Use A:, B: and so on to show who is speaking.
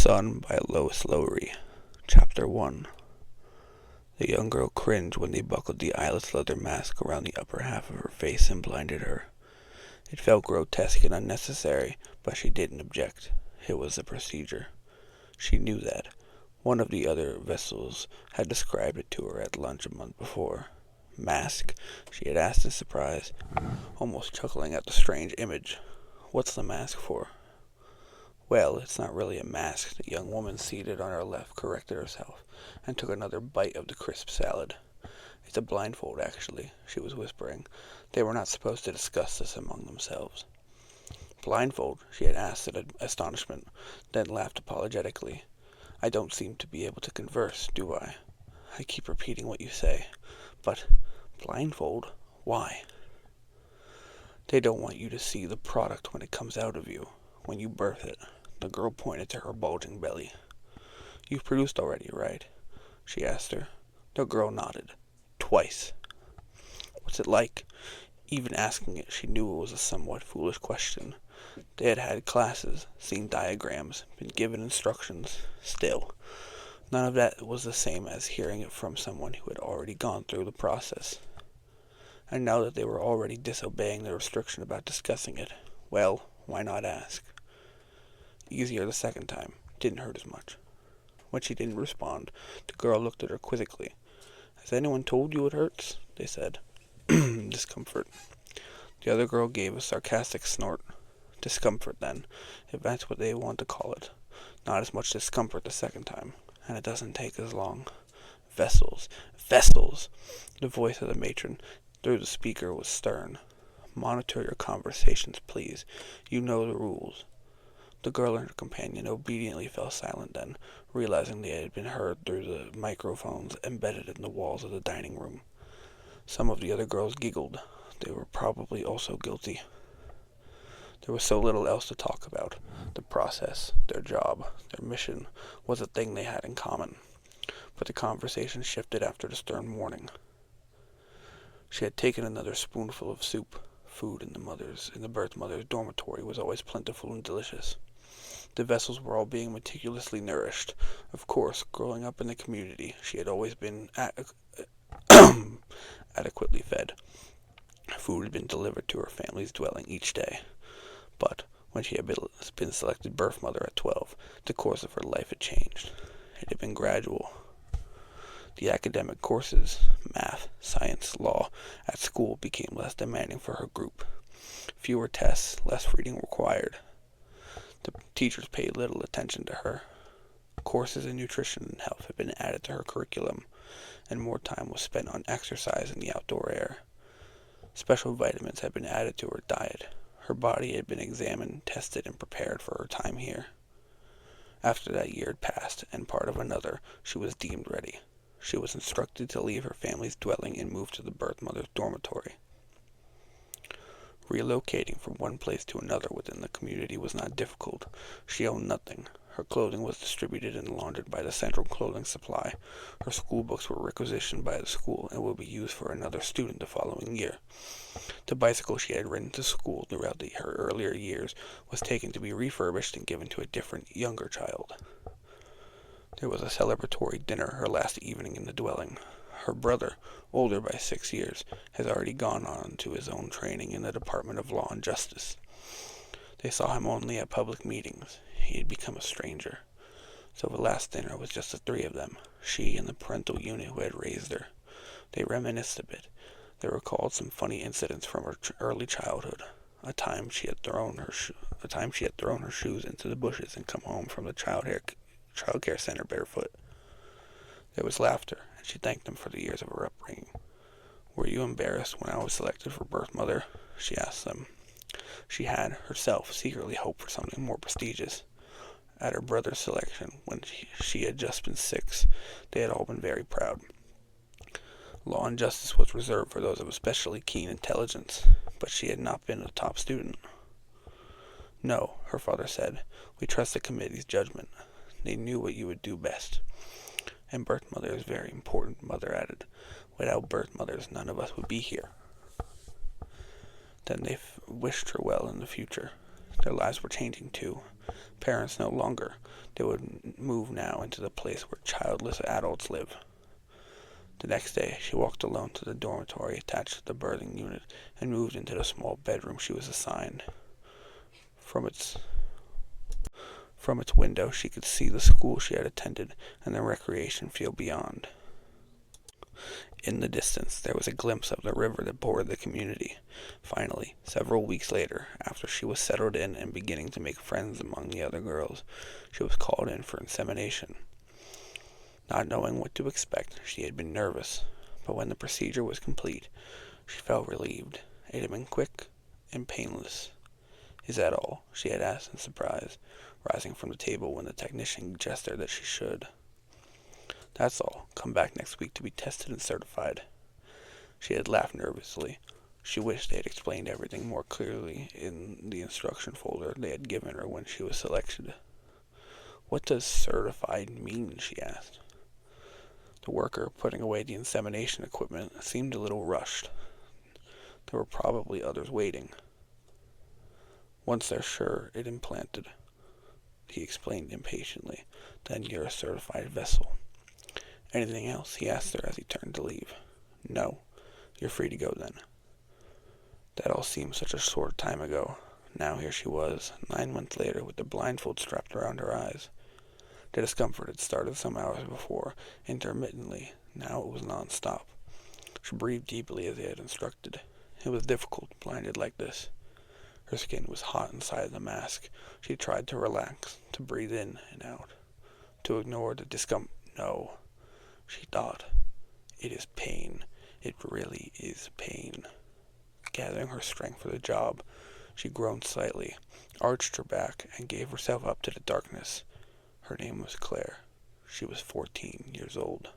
A: Son by Lois Lowry. Chapter 1. The young girl cringed when they buckled the eyeless leather mask around the upper half of her face and blinded her. It felt grotesque and unnecessary, but she didn't object. It was the procedure. She knew that. One of the other vessels had described it to her at lunch a month before. Mask? She had asked in surprise, almost chuckling at the strange image. What's the mask for? Well, it's not really a mask, the young woman seated on her left corrected herself, and took another bite of the crisp salad. It's a blindfold, actually, she was whispering. They were not supposed to discuss this among themselves. Blindfold? She had asked in astonishment, then laughed apologetically. I don't seem to be able to converse, do I? I keep repeating what you say. But, blindfold? Why? They don't want you to see the product when it comes out of you, when you birth it. The girl pointed to her bulging belly. You've produced already, right? She asked her. The girl nodded. Twice. What's it like? Even asking it, she knew it was a somewhat foolish question. They had had classes, seen diagrams, been given instructions. Still, none of that was the same as hearing it from someone who had already gone through the process. And now that they were already disobeying the restriction about discussing it, well, why not ask? Easier the second time. Didn't hurt as much. When she didn't respond, the girl looked at her quizzically. Has anyone told you it hurts? They said. Discomfort. The other girl gave a sarcastic snort. Discomfort, then, if that's what they want to call it. Not as much discomfort the second time, and it doesn't take as long. Vessels. Vessels! The voice of the matron through the speaker was stern. Monitor your conversations, please. You know the rules. The girl and her companion obediently fell silent then, realizing they had been heard through the microphones embedded in the walls of the dining room. Some of the other girls giggled. They were probably also guilty. There was so little else to talk about. The process, their job, their mission was a thing they had in common. But the conversation shifted after the stern warning. She had taken another spoonful of soup. Food in the birth mother's dormitory was always plentiful and delicious. The vessels were all being meticulously nourished. Of course, growing up in the community, she had always been adequately fed. Food had been delivered to her family's dwelling each day. But when she had been selected birth mother at 12, the course of her life had changed. It had been gradual. The academic courses, math, science, law, at school became less demanding for her group. Fewer tests, less reading required. The teachers paid little attention to her. Courses in nutrition and health had been added to her curriculum, and more time was spent on exercise in the outdoor air. Special vitamins had been added to her diet. Her body had been examined, tested, and prepared for her time here. After that year had passed, and part of another, she was deemed ready. She was instructed to leave her family's dwelling and move to the birth mother's dormitory. Relocating from one place to another within the community was not difficult. She owned nothing. Her clothing was distributed and laundered by the central clothing supply. Her school books were requisitioned by the school and would be used for another student the following year. The bicycle she had ridden to school throughout her earlier years was taken to be refurbished and given to a different, younger child. There was a celebratory dinner her last evening in the dwelling. Her brother, older by 6 years, has already gone on to his own training in the Department of Law and Justice. They saw him only at public meetings. He had become a stranger. So the last dinner was just the three of them, she and the parental unit who had raised her. They reminisced a bit. They recalled some funny incidents from her early childhood. A time she had thrown her shoes into the bushes and come home from the child care center barefoot. There was laughter, and she thanked them for the years of her upbringing. Were you embarrassed when I was selected for birth mother? She asked them. She had, herself, secretly hoped for something more prestigious. At her brother's selection, when she had just been 6, they had all been very proud. Law and justice was reserved for those of especially keen intelligence, but she had not been a top student. No, her father said, we trust the committee's judgment. They knew what you would do best. And birth mother is very important, Mother added. Without birth mothers, none of us would be here. Then they wished her well in the future. Their lives were changing too. Parents no longer. They would move now into the place where childless adults live. The next day, she walked alone to the dormitory attached to the birthing unit and moved into the small bedroom she was assigned. From its window, she could see the school she had attended and the recreation field beyond. In the distance, there was a glimpse of the river that bordered the community. Finally, several weeks later, after she was settled in and beginning to make friends among the other girls, she was called in for insemination. Not knowing what to expect, she had been nervous, but when the procedure was complete, she felt relieved. It had been quick and painless. "Is that all?" she had asked in surprise, rising from the table when the technician gestured that she should. "That's all. Come back next week to be tested and certified." She had laughed nervously. She wished they had explained everything more clearly in the instruction folder they had given her when she was selected. "What does certified mean?" she asked. The worker, putting away the insemination equipment, seemed a little rushed. There were probably others waiting. "Once they're sure it implanted," he explained impatiently, "then you're a certified vessel." "Anything else?" he asked her as he turned to leave. "No. You're free to go then." That all seemed such a short time ago. Now here she was, 9 months later, with the blindfold strapped around her eyes. The discomfort had started some hours before, intermittently. Now it was non-stop. She breathed deeply as they had instructed. It was difficult, blinded like this. Her skin was hot inside the mask. She tried to relax, to breathe in and out, to ignore the discomfort. No, she thought. It is pain. It really is pain. Gathering her strength for the job, she groaned slightly, arched her back, and gave herself up to the darkness. Her name was Claire. She was 14 years old.